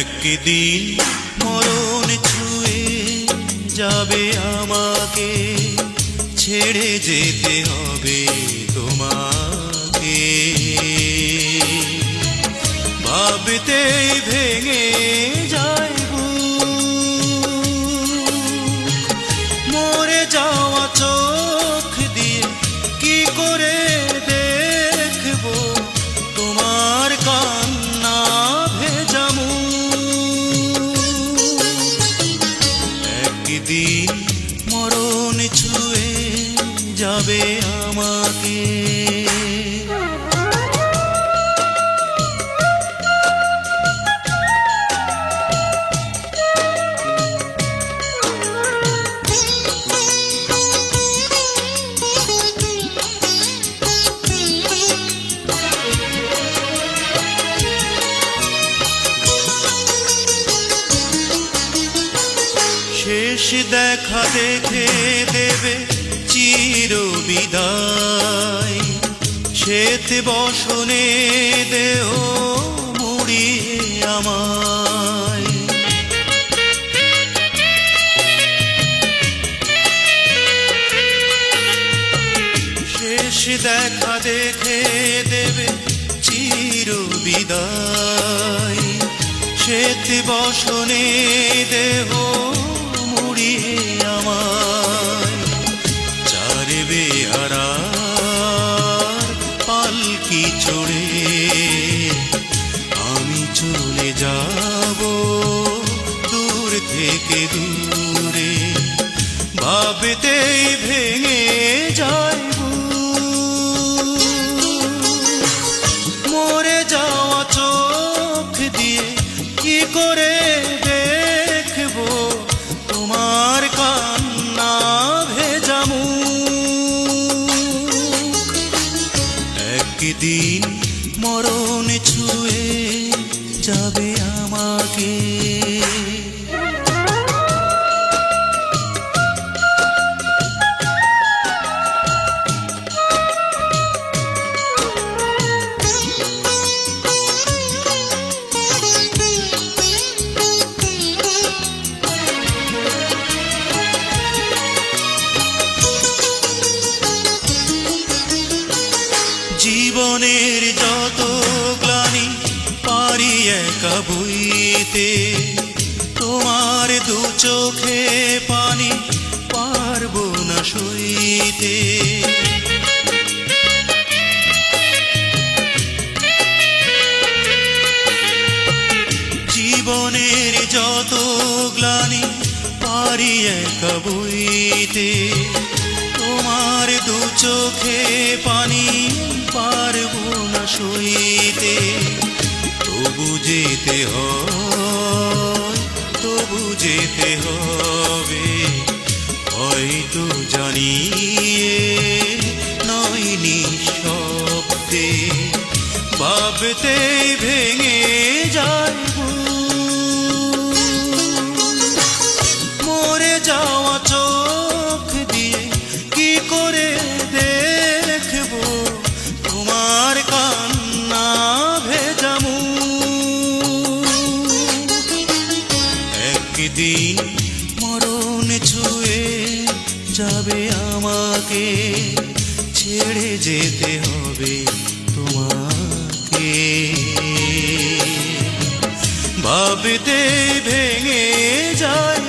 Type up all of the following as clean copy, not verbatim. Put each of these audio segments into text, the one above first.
একদিন মরণ ছুঁয়ে যাবে আমাকে, ছেড়ে যেতে হবে তোমাকে। ভাবতেই ভেঙে যায় মরে যাওয়া চোখ দিয়ে কি করে দেখবো তোমার কান্না ভেজা মুখ। একদিন মরণ ছুঁয়ে যাবে আমাকে। শেষ দেখা দেখে দেবে চির বিদায়, শ্বেত বসনে দেহ মুড়িয়ে আমায়। শেষ দেখা দেখে দেবে চির বিদায়, শ্বেত বসনে দেহ মুড়িয়ে আমায়। চারবে হারার পালকি চড়ে আমি চলে যাব দূর থেকে দূরে। ভাবতেই ভেঙে যায় মরে যাওয়া চোখ দিয়ে কি করে দেখবো তোমার কান্না ভেজা মুখ। একদিন মরণ ছুঁয়ে যাবে আমাকে। জীবনের যত গ্লানি পারি একা বইতে, তোমার দু চোখে পানি পারবো না সইতে। জীবনের যত গ্লানি পারি একা বইতে, তোমার দু চোখে পানি পারবো না সইতে। তবু যেতে হয়, তবু যেতে হবে, হয়তো জানিয়ে নয় নিঃশব্দে। ভাবতেই ভেঙে যায় মরে যাওয়া চোখ দিয়ে কি করে দেখবো তোমার কান্না ভেজা মুখ। একদিন মরণ ছুঁয়ে যাবে আমাকে, ছেড়ে যেতে হবে তোমাকে। ভাবতে ভেঙে যায়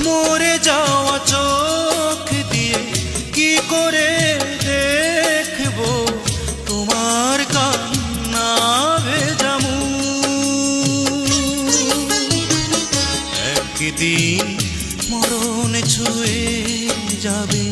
মরে যাওয়া চোখ দিয়ে কি করে দেখবো তোমার কান্না ভেজা মুখ। একদিন মরণ ছুঁয়ে যাবে